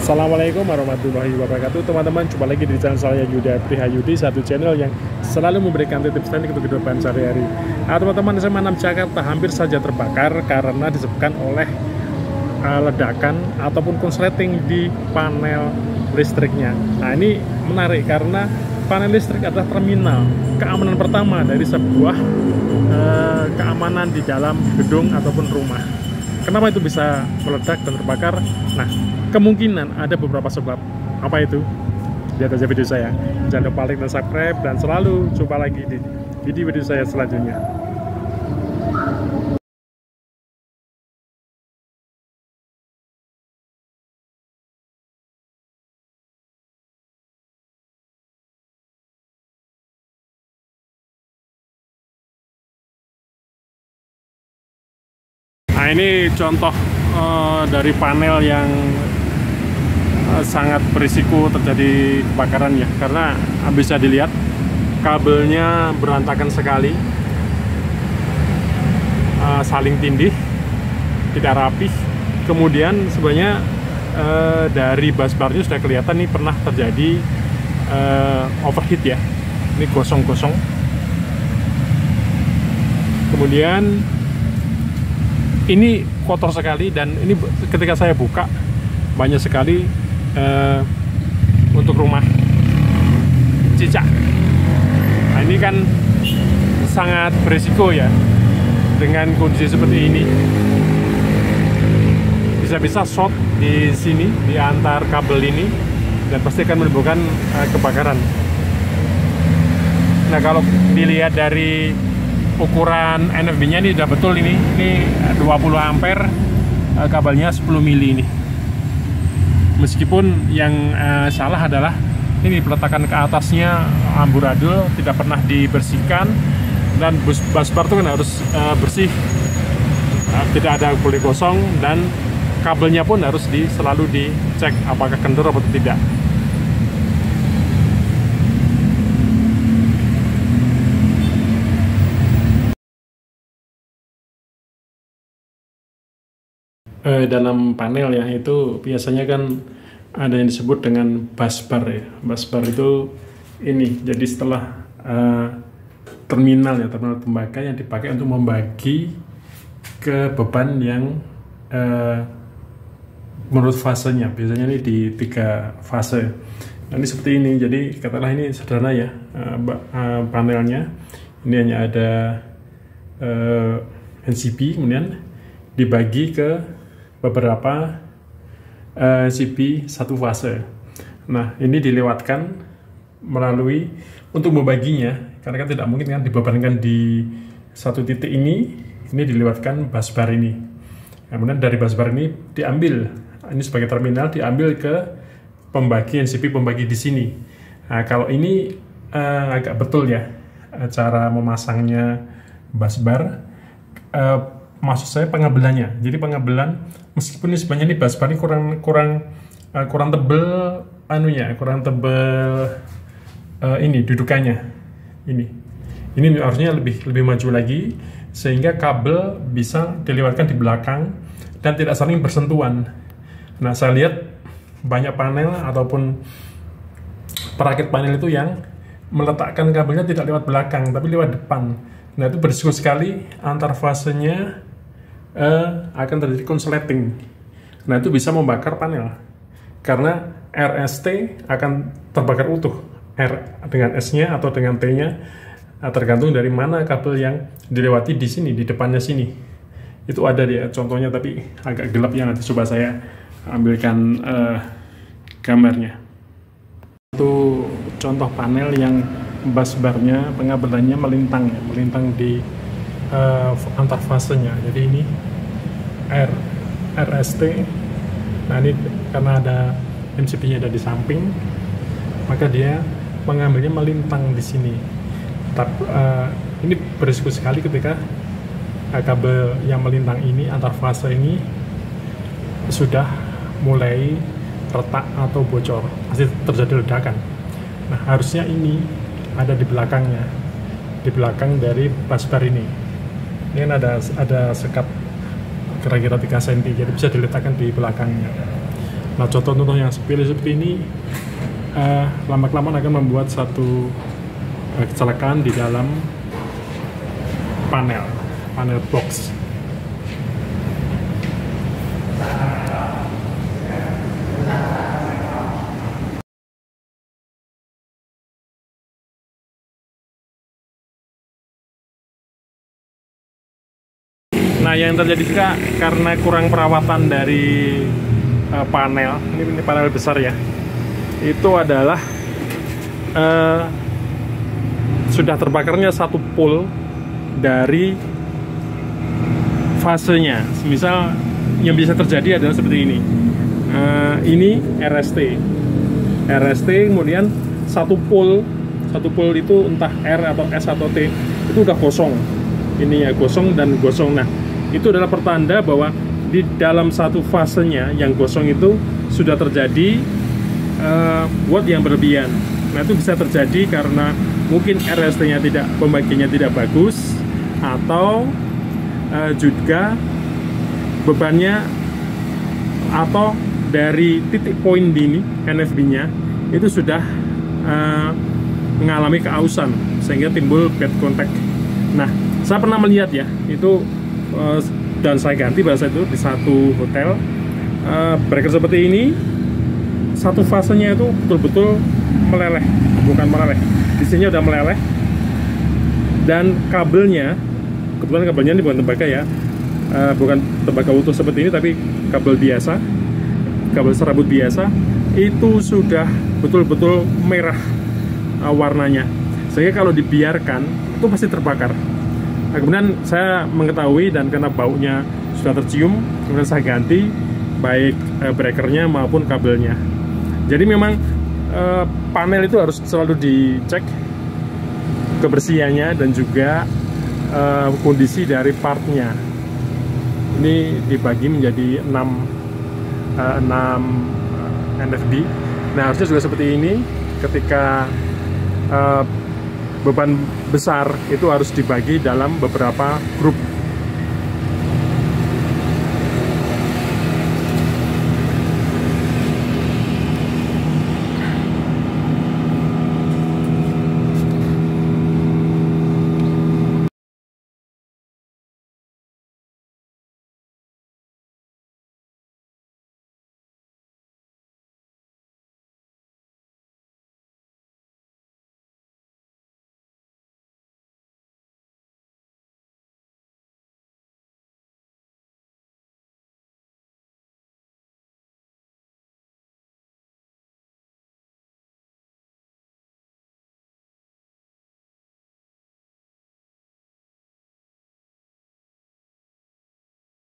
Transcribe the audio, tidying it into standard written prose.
Assalamualaikum warahmatullahi wabarakatuh teman-teman, jumpa lagi di channel saya Yuda Prihayudi, satu channel yang selalu memberikan tips teknik untuk kehidupan sehari-hari. Nah teman-teman, SMA 6 Jakarta hampir saja terbakar karena disebabkan oleh ledakan ataupun konsleting di panel listriknya. Nah ini menarik karena panel listrik adalah terminal keamanan pertama dari sebuah keamanan di dalam gedung ataupun rumah. Kenapa itu bisa meledak dan terbakar? Nah, kemungkinan ada beberapa sebab. Apa itu? Lihat aja video saya. Jangan lupa like dan subscribe, dan selalu jumpa lagi di video-video saya selanjutnya. Nah ini contoh dari panel yang sangat berisiko terjadi kebakaran ya, karena bisa dilihat kabelnya berantakan sekali, saling tindih, tidak rapih. Kemudian sebenarnya dari busbarnya sudah kelihatan nih pernah terjadi overheat ya, ini gosong-gosong. Kemudian ini kotor sekali, dan ini ketika saya buka banyak sekali untuk rumah cicak. Nah ini kan sangat berisiko ya dengan kondisi seperti ini. Bisa-bisa short di sini di antar kabel ini, dan pasti akan menimbulkan kebakaran. Nah kalau dilihat dari ukuran NFB-nya ini sudah betul, ini 20 ampere, kabelnya 10 mili ini. Meskipun yang salah adalah ini peletakan ke atasnya amburadul, tidak pernah dibersihkan, dan busbar itu kan harus bersih, tidak ada boleh gosong, dan kabelnya pun harus selalu dicek apakah kendor atau tidak. Dalam panel ya, itu biasanya kan ada yang disebut dengan busbar ya. Busbar itu ini, jadi setelah terminal tembaga yang dipakai untuk membagi ke beban yang menurut fasenya. Biasanya ini di 3 fase. Nah, ini seperti ini, jadi katakanlah ini sederhana ya, panelnya ini hanya ada NCB, kemudian dibagi ke beberapa CB satu fase. Nah ini dilewatkan melalui, untuk membaginya, karena kan tidak mungkin kan dibebankan di satu titik ini dilewatkan busbar ini. Kemudian dari busbar ini diambil, ini sebagai terminal, diambil ke pembagi NCB, pembagi di sini. Nah kalau ini agak betul ya cara memasangnya busbar. Maksud saya pengabelannya. Jadi pengabelan, meskipun ini sebenarnya ini busbar ini kurang tebel kurang tebel ini dudukannya. Ini harusnya lebih maju lagi, sehingga kabel bisa dilewatkan di belakang dan tidak saling bersentuhan. Nah saya lihat banyak panel ataupun perakit panel itu yang meletakkan kabelnya tidak lewat belakang tapi lewat depan. Nah itu berisiko sekali, antar fasenya akan terjadi konsleting. Nah itu bisa membakar panel, karena RST akan terbakar utuh, R dengan S-nya atau dengan T-nya, tergantung dari mana kabel yang dilewati di sini, di depannya sini. Itu ada dia contohnya, tapi agak gelap ya, nanti coba saya ambilkan gambarnya. Itu contoh panel yang busbarnya, pengabelannya melintang di antar fasenya. Jadi ini RST. Nah ini karena ada MCB-nya ada di samping, maka dia pengambilnya melintang di sini. Tapi ini berisiko sekali ketika kabel yang melintang ini antar fase ini sudah mulai retak atau bocor, pasti terjadi ledakan. Nah harusnya ini ada di belakangnya, di belakang dari busbar ini. Ini kan ada sekat kira-kira 3 cm, jadi bisa diletakkan di belakangnya. Nah, contoh-contoh yang sepele seperti ini lama-kelamaan akan membuat satu kecelakaan di dalam panel box. Nah, yang terjadi juga karena kurang perawatan dari panel, ini panel besar ya, itu adalah sudah terbakarnya satu pole dari fasenya. Misal yang bisa terjadi adalah seperti ini. Ini RST, kemudian satu pole itu entah R atau S atau T itu udah gosong. Ini ya gosong dan gosong. Nah, itu adalah pertanda bahwa di dalam satu fasenya yang gosong itu sudah terjadi watt yang berlebihan. Nah, itu bisa terjadi karena mungkin RST-nya pembagiannya tidak bagus, atau juga bebannya atau dari titik poin di ini NFB-nya itu sudah mengalami keausan sehingga timbul bad contact. Nah, saya pernah melihat ya itu, dan saya ganti pada saat itu di satu hotel breaker seperti ini, satu fasenya itu betul-betul meleleh, bukan meleleh, di sini udah meleleh, dan kabelnya, kebetulan kabelnya ini bukan tembaga ya, bukan tembaga utuh seperti ini, tapi kabel biasa, kabel serabut biasa, itu sudah betul-betul merah warnanya, sehingga kalau dibiarkan itu pasti terbakar. Nah, kemudian saya mengetahui dan karena baunya sudah tercium, kemudian saya ganti baik breakernya maupun kabelnya. Jadi memang panel itu harus selalu dicek kebersihannya dan juga kondisi dari partnya. Ini dibagi menjadi 6 NFB. Nah, harusnya juga seperti ini. Ketika beban besar itu harus dibagi dalam beberapa grup.